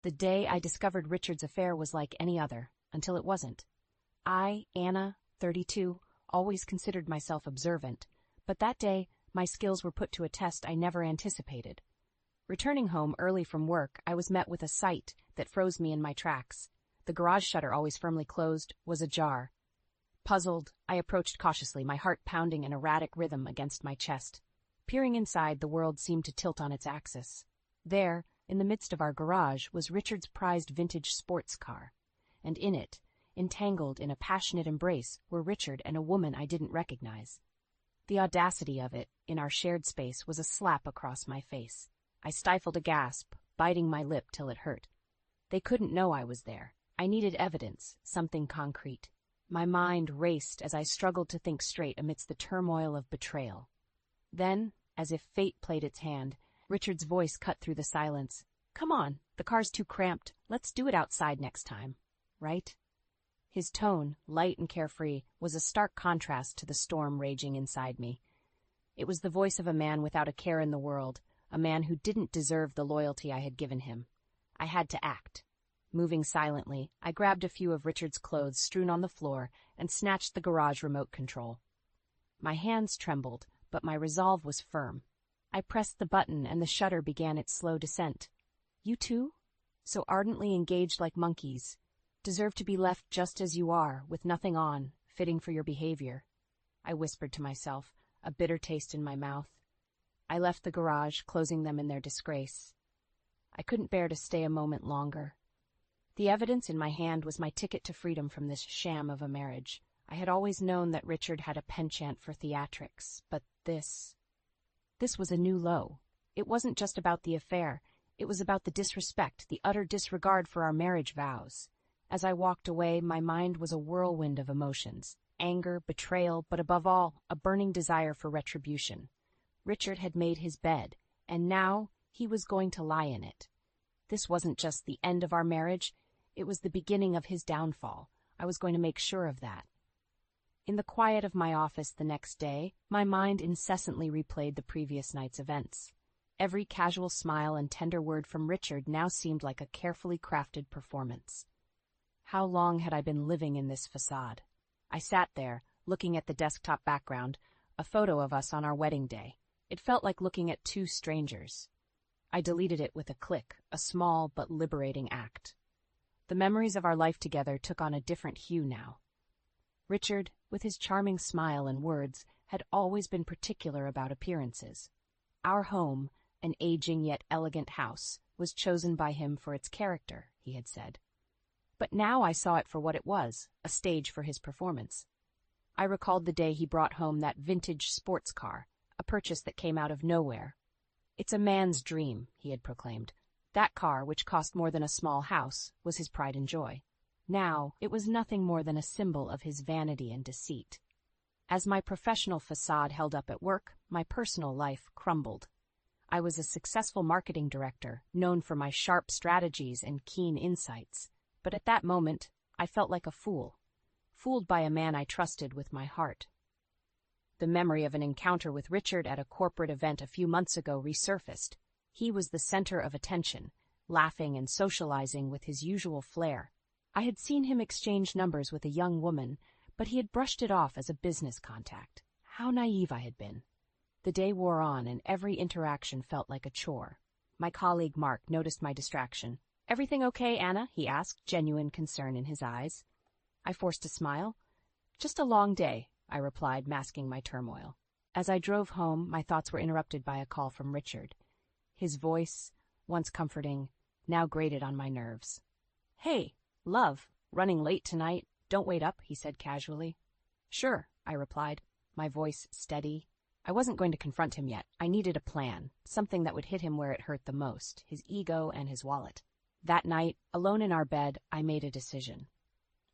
The day I discovered Richard's affair was like any other, until it wasn't. I, Anna, 32, always considered myself observant, but that day my skills were put to a test I never anticipated. Returning home early from work, I was met with a sight that froze me in my tracks. The garage shutter, always firmly closed, was ajar. Puzzled, I approached cautiously, my heart pounding an erratic rhythm against my chest. Peering inside, the world seemed to tilt on its axis. There, in the midst of our garage, was Richard's prized vintage sports car, and in it, entangled in a passionate embrace, were Richard and a woman I didn't recognize. The audacity of it, in our shared space, was a slap across my face. I stifled a gasp, biting my lip till it hurt. They couldn't know I was there. I needed evidence, something concrete. My mind raced as I struggled to think straight amidst the turmoil of betrayal. Then, as if fate played its hand, Richard's voice cut through the silence. "Come on, the car's too cramped. Let's do it outside next time. Right?" His tone, light and carefree, was a stark contrast to the storm raging inside me. It was the voice of a man without a care in the world, a man who didn't deserve the loyalty I had given him. I had to act. Moving silently, I grabbed a few of Richard's clothes strewn on the floor and snatched the garage remote control. My hands trembled, but my resolve was firm. I pressed the button and the shutter began its slow descent. "You too? So ardently engaged like monkeys. Deserve to be left just as you are, with nothing on, fitting for your behavior," I whispered to myself, a bitter taste in my mouth. I left the garage, closing them in their disgrace. I couldn't bear to stay a moment longer. The evidence in my hand was my ticket to freedom from this sham of a marriage. I had always known that Richard had a penchant for theatrics, but this was a new low. It wasn't just about the affair. It was about the disrespect, the utter disregard for our marriage vows. As I walked away, my mind was a whirlwind of emotions. Anger, betrayal, but above all, a burning desire for retribution. Richard had made his bed, and now he was going to lie in it. This wasn't just the end of our marriage, it was the beginning of his downfall. I was going to make sure of that. In the quiet of my office the next day, my mind incessantly replayed the previous night's events. Every casual smile and tender word from Richard now seemed like a carefully crafted performance. How long had I been living in this facade? I sat there, looking at the desktop background, a photo of us on our wedding day. It felt like looking at two strangers. I deleted it with a click, a small but liberating act. The memories of our life together took on a different hue now. Richard, with his charming smile and words, had always been particular about appearances. Our home, an aging yet elegant house, was chosen by him for its character, he had said. But now I saw it for what it was, a stage for his performance. I recalled the day he brought home that vintage sports car, a purchase that came out of nowhere. "It's a man's dream," he had proclaimed. That car, which cost more than a small house, was his pride and joy. Now, it was nothing more than a symbol of his vanity and deceit. As my professional facade held up at work, my personal life crumbled. I was a successful marketing director, known for my sharp strategies and keen insights. But at that moment, I felt like a fool. Fooled by a man I trusted with my heart. The memory of an encounter with Richard at a corporate event a few months ago resurfaced. He was the center of attention, laughing and socializing with his usual flair. I had seen him exchange numbers with a young woman, but he had brushed it off as a business contact. How naive I had been. The day wore on, and every interaction felt like a chore. My colleague Mark noticed my distraction. "Everything okay, Anna?" he asked, genuine concern in his eyes. I forced a smile. "Just a long day," I replied, masking my turmoil. As I drove home, my thoughts were interrupted by a call from Richard. His voice, once comforting, now grated on my nerves. "Hey, love, running late tonight. Don't wait up," he said casually. "Sure," I replied, my voice steady. I wasn't going to confront him yet. I needed a plan, something that would hit him where it hurt the most, his ego and his wallet. That night, alone in our bed, I made a decision.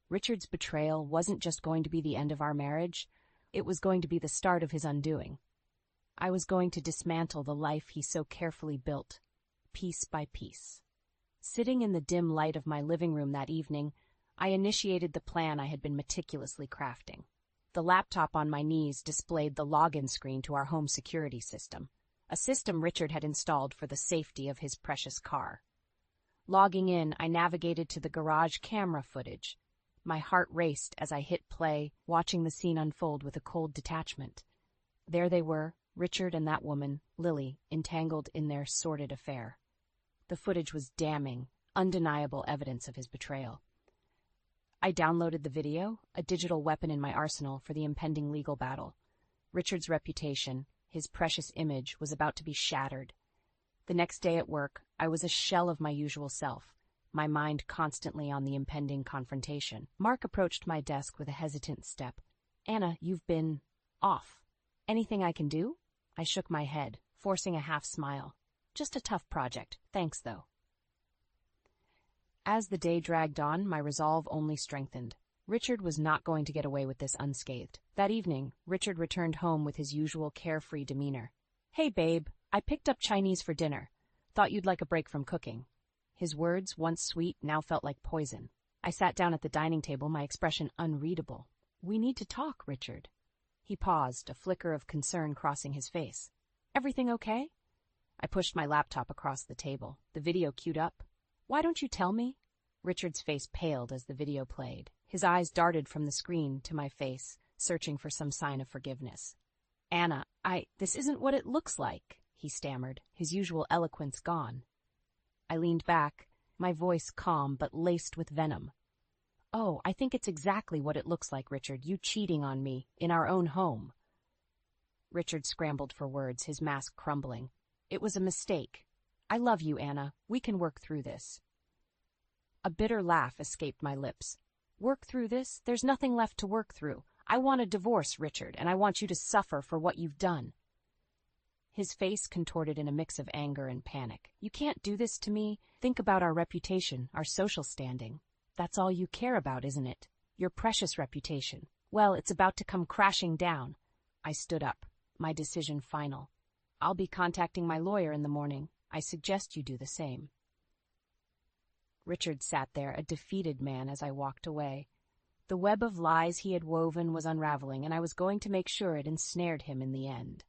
Richard's betrayal wasn't just going to be the end of our marriage, it was going to be the start of his undoing. I was going to dismantle the life he so carefully built, piece by piece. Sitting in the dim light of my living room that evening, I initiated the plan I had been meticulously crafting. The laptop on my knees displayed the login screen to our home security system, a system Richard had installed for the safety of his precious car. Logging in, I navigated to the garage camera footage. My heart raced as I hit play, watching the scene unfold with a cold detachment. There they were, Richard and that woman, Lily, entangled in their sordid affair. The footage was damning, undeniable evidence of his betrayal. I downloaded the video, a digital weapon in my arsenal for the impending legal battle. Richard's reputation, his precious image, was about to be shattered. The next day at work, I was a shell of my usual self, my mind constantly on the impending confrontation. Mark approached my desk with a hesitant step. "Anna, you've been off. Anything I can do?" I shook my head, forcing a half-smile. "Just a tough project. Thanks, though." As the day dragged on, my resolve only strengthened. Richard was not going to get away with this unscathed. That evening, Richard returned home with his usual carefree demeanor. "Hey, babe, I picked up Chinese for dinner. Thought you'd like a break from cooking." His words, once sweet, now felt like poison. I sat down at the dining table, my expression unreadable. "We need to talk, Richard." He paused, a flicker of concern crossing his face. "Everything okay?" I pushed my laptop across the table. The video queued up. "Why don't you tell me?" Richard's face paled as the video played. His eyes darted from the screen to my face, searching for some sign of forgiveness. "Anna, this isn't what it looks like," he stammered, his usual eloquence gone. I leaned back, my voice calm but laced with venom. "Oh, I think it's exactly what it looks like, Richard, you cheating on me, in our own home." Richard scrambled for words, his mask crumbling. "It was a mistake. I love you, Anna. We can work through this." A bitter laugh escaped my lips. "Work through this? There's nothing left to work through. I want a divorce, Richard, and I want you to suffer for what you've done." His face contorted in a mix of anger and panic. "You can't do this to me. Think about our reputation, our social standing. That's all you care about, isn't it? Your precious reputation. Well, it's about to come crashing down." I stood up, my decision final. "I'll be contacting my lawyer in the morning. I suggest you do the same." Richard sat there, a defeated man, as I walked away. The web of lies he had woven was unraveling, and I was going to make sure it ensnared him in the end.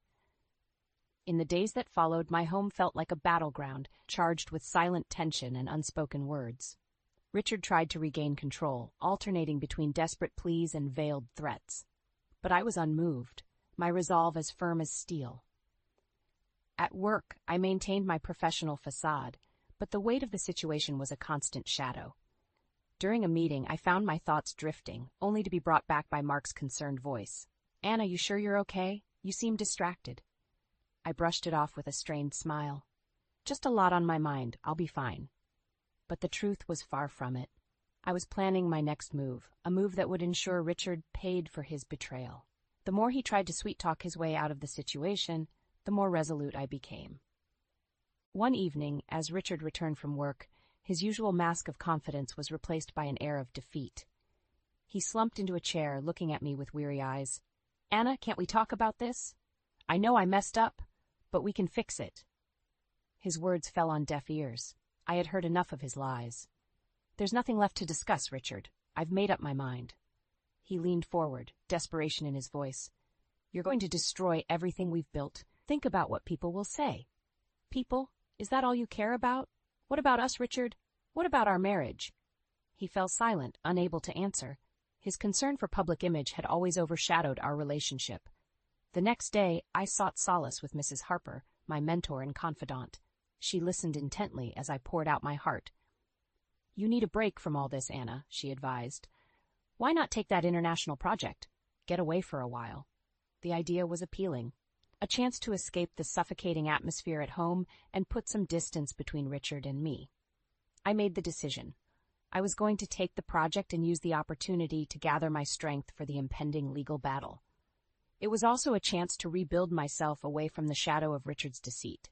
In the days that followed, my home felt like a battleground, charged with silent tension and unspoken words. Richard tried to regain control, alternating between desperate pleas and veiled threats. But I was unmoved, my resolve as firm as steel. At work, I maintained my professional facade, but the weight of the situation was a constant shadow. During a meeting, I found my thoughts drifting, only to be brought back by Mark's concerned voice. "Anna, you sure you're okay? You seem distracted." I brushed it off with a strained smile. "Just a lot on my mind. I'll be fine." But the truth was far from it. I was planning my next move, a move that would ensure Richard paid for his betrayal. The more he tried to sweet-talk his way out of the situation, the more resolute I became. One evening, as Richard returned from work, his usual mask of confidence was replaced by an air of defeat. He slumped into a chair, looking at me with weary eyes. "Anna, can't we talk about this? I know I messed up, but we can fix it." His words fell on deaf ears. I had heard enough of his lies. "There's nothing left to discuss, Richard. I've made up my mind." He leaned forward, desperation in his voice. "You're going to destroy everything we've built. Think about what people will say." "People? Is that all you care about? What about us, Richard? What about our marriage?" He fell silent, unable to answer. His concern for public image had always overshadowed our relationship. The next day, I sought solace with Mrs. Harper, my mentor and confidant. She listened intently as I poured out my heart. "You need a break from all this, Anna," she advised. "Why not take that international project? Get away for a while." The idea was appealing. A chance to escape the suffocating atmosphere at home and put some distance between Richard and me. I made the decision. I was going to take the project and use the opportunity to gather my strength for the impending legal battle. It was also a chance to rebuild myself away from the shadow of Richard's deceit.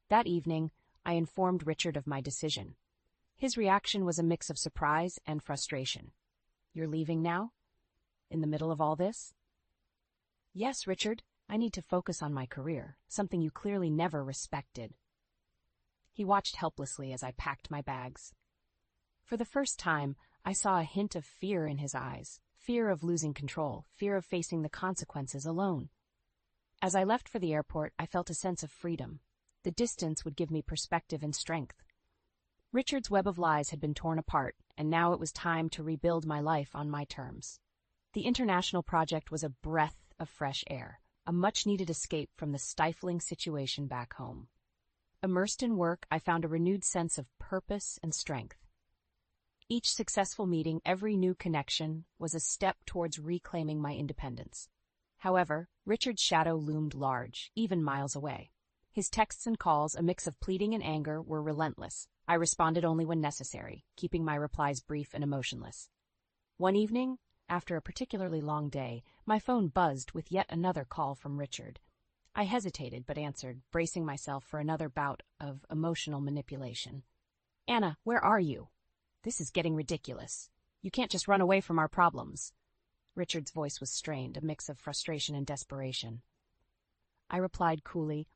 That evening, I informed Richard of my decision. His reaction was a mix of surprise and frustration. "You're leaving now? In the middle of all this?" "Yes, Richard. I need to focus on my career, something you clearly never respected." He watched helplessly as I packed my bags. For the first time, I saw a hint of fear in his eyes, fear of losing control, fear of facing the consequences alone. As I left for the airport, I felt a sense of freedom. The distance would give me perspective and strength. Richard's web of lies had been torn apart, and now it was time to rebuild my life on my terms. The international project was a breath of fresh air, a much-needed escape from the stifling situation back home. Immersed in work, I found a renewed sense of purpose and strength. Each successful meeting, every new connection, was a step towards reclaiming my independence. However, Richard's shadow loomed large, even miles away. His texts and calls, a mix of pleading and anger, were relentless. I responded only when necessary, keeping my replies brief and emotionless. One evening, after a particularly long day, my phone buzzed with yet another call from Richard. I hesitated but answered, bracing myself for another bout of emotional manipulation. "Anna, where are you? This is getting ridiculous. You can't just run away from our problems." Richard's voice was strained, a mix of frustration and desperation. I replied coolly,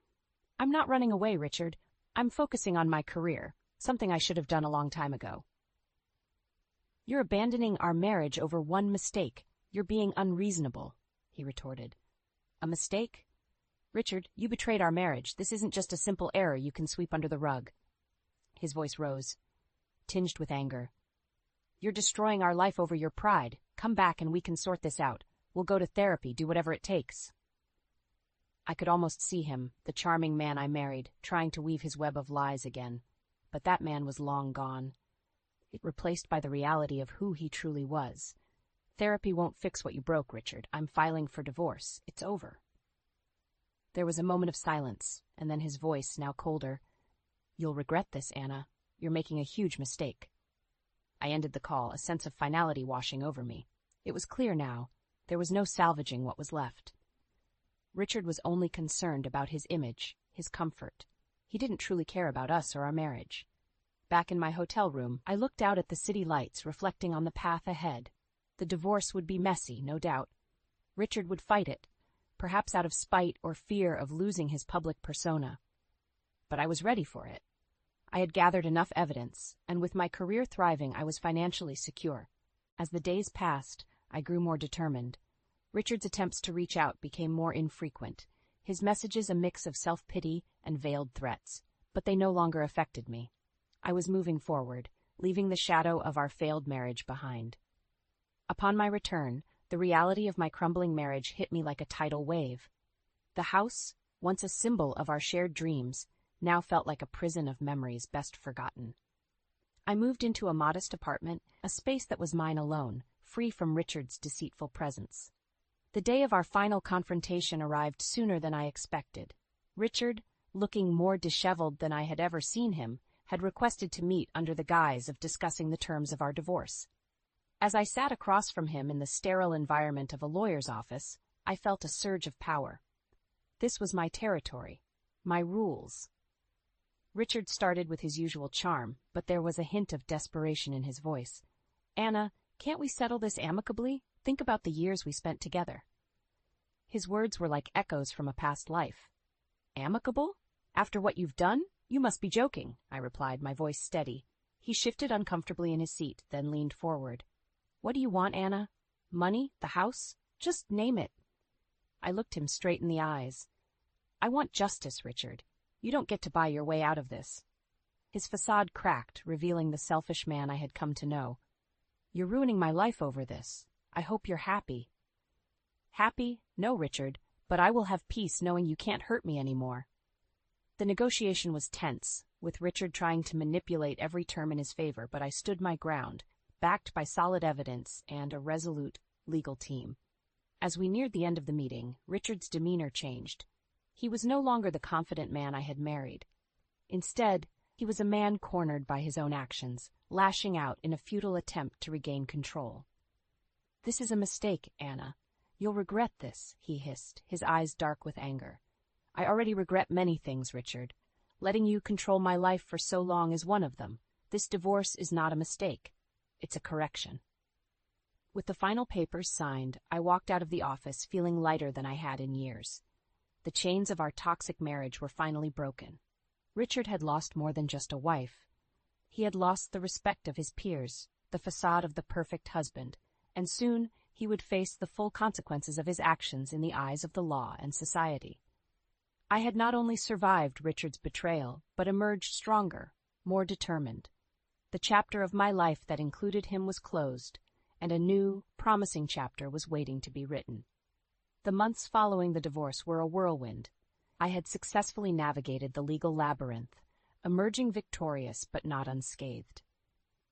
"I'm not running away, Richard. I'm focusing on my career, something I should have done a long time ago." "You're abandoning our marriage over one mistake. You're being unreasonable," he retorted. "A mistake? Richard, you betrayed our marriage. This isn't just a simple error you can sweep under the rug." His voice rose, tinged with anger. "You're destroying our life over your pride. Come back and we can sort this out. We'll go to therapy, do whatever it takes." I could almost see him, the charming man I married, trying to weave his web of lies again. But that man was long gone, replaced by the reality of who he truly was. "Therapy won't fix what you broke, Richard. I'm filing for divorce. It's over." There was a moment of silence, and then his voice, now colder. "You'll regret this, Anna. You're making a huge mistake." I ended the call, a sense of finality washing over me. It was clear now. There was no salvaging what was left. Richard was only concerned about his image, his comfort. He didn't truly care about us or our marriage. Back in my hotel room, I looked out at the city lights, reflecting on the path ahead. The divorce would be messy, no doubt. Richard would fight it, perhaps out of spite or fear of losing his public persona. But I was ready for it. I had gathered enough evidence, and with my career thriving, I was financially secure. As the days passed, I grew more determined. Richard's attempts to reach out became more infrequent, his messages a mix of self-pity and veiled threats, but they no longer affected me. I was moving forward, leaving the shadow of our failed marriage behind. Upon my return, the reality of my crumbling marriage hit me like a tidal wave. The house, once a symbol of our shared dreams, now felt like a prison of memories best forgotten. I moved into a modest apartment, a space that was mine alone, free from Richard's deceitful presence. The day of our final confrontation arrived sooner than I expected. Richard, looking more disheveled than I had ever seen him, had requested to meet under the guise of discussing the terms of our divorce. As I sat across from him in the sterile environment of a lawyer's office, I felt a surge of power. This was my territory, my rules. Richard started with his usual charm, but there was a hint of desperation in his voice. "Anna, can't we settle this amicably? Think about the years we spent together." His words were like echoes from a past life. "Amicable? After what you've done? You must be joking," I replied, my voice steady. He shifted uncomfortably in his seat, then leaned forward. "What do you want, Anna? Money? The house? Just name it." I looked him straight in the eyes. "I want justice, Richard. You don't get to buy your way out of this." His facade cracked, revealing the selfish man I had come to know. "You're ruining my life over this. I hope you're happy." "Happy? No, Richard, but I will have peace knowing you can't hurt me anymore." The negotiation was tense, with Richard trying to manipulate every term in his favor, but I stood my ground, backed by solid evidence and a resolute legal team. As we neared the end of the meeting, Richard's demeanor changed. He was no longer the confident man I had married. Instead, he was a man cornered by his own actions, lashing out in a futile attempt to regain control. "This is a mistake, Anna. You'll regret this," he hissed, his eyes dark with anger. "I already regret many things, Richard. Letting you control my life for so long is one of them. This divorce is not a mistake. It's a correction." With the final papers signed, I walked out of the office feeling lighter than I had in years. The chains of our toxic marriage were finally broken. Richard had lost more than just a wife. He had lost the respect of his peers, the facade of the perfect husband, and soon he would face the full consequences of his actions in the eyes of the law and society. I had not only survived Richard's betrayal, but emerged stronger, more determined. The chapter of my life that included him was closed, and a new, promising chapter was waiting to be written. The months following the divorce were a whirlwind. I had successfully navigated the legal labyrinth, emerging victorious but not unscathed.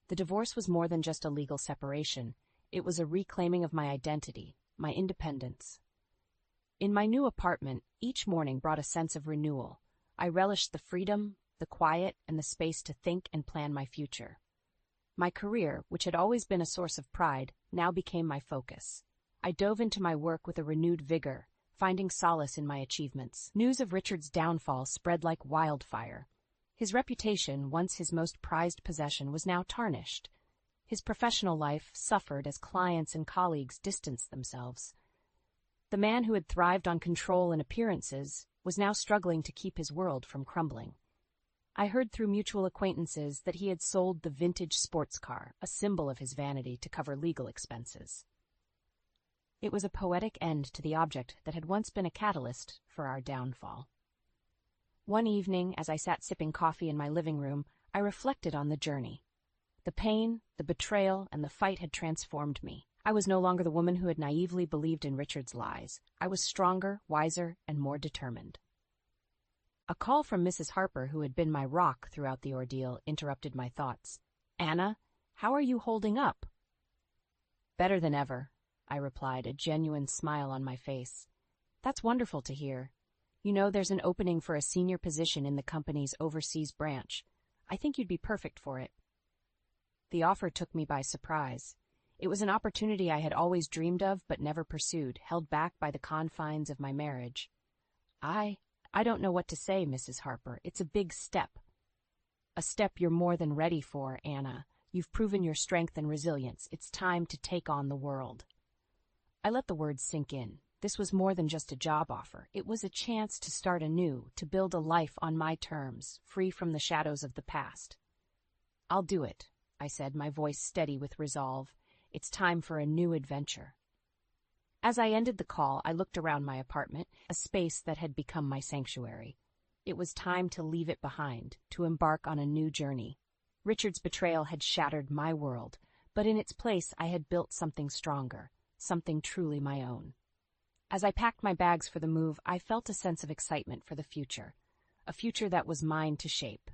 The divorce was more than just a legal separation. It was a reclaiming of my identity, my independence. In my new apartment, each morning brought a sense of renewal. I relished the freedom, the quiet, and the space to think and plan my future. My career, which had always been a source of pride, now became my focus. I dove into my work with a renewed vigor, finding solace in my achievements. News of Richard's downfall spread like wildfire. His reputation, once his most prized possession, was now tarnished. His professional life suffered as clients and colleagues distanced themselves. The man who had thrived on control and appearances was now struggling to keep his world from crumbling. I heard through mutual acquaintances that he had sold the vintage sports car, a symbol of his vanity, to cover legal expenses. It was a poetic end to the object that had once been a catalyst for our downfall. One evening, as I sat sipping coffee in my living room, I reflected on the journey. The pain, the betrayal, and the fight had transformed me. I was no longer the woman who had naively believed in Richard's lies. I was stronger, wiser, and more determined. A call from Mrs. Harper, who had been my rock throughout the ordeal, interrupted my thoughts. "Anna, how are you holding up?" "Better than ever," I replied, a genuine smile on my face. "That's wonderful to hear. You know, there's an opening for a senior position in the company's overseas branch. I think you'd be perfect for it." The offer took me by surprise. It was an opportunity I had always dreamed of but never pursued, held back by the confines of my marriage. I don't know what to say, Mrs. Harper. It's a big step. A step you're more than ready for, Anna. You've proven your strength and resilience. It's time to take on the world. I let the words sink in. This was more than just a job offer. It was a chance to start anew, to build a life on my terms, free from the shadows of the past. "I'll do it," I said, my voice steady with resolve. "It's time for a new adventure." As I ended the call, I looked around my apartment, a space that had become my sanctuary. It was time to leave it behind, to embark on a new journey. Richard's betrayal had shattered my world, but in its place I had built something stronger, something truly my own. As I packed my bags for the move, I felt a sense of excitement for the future, a future that was mine to shape.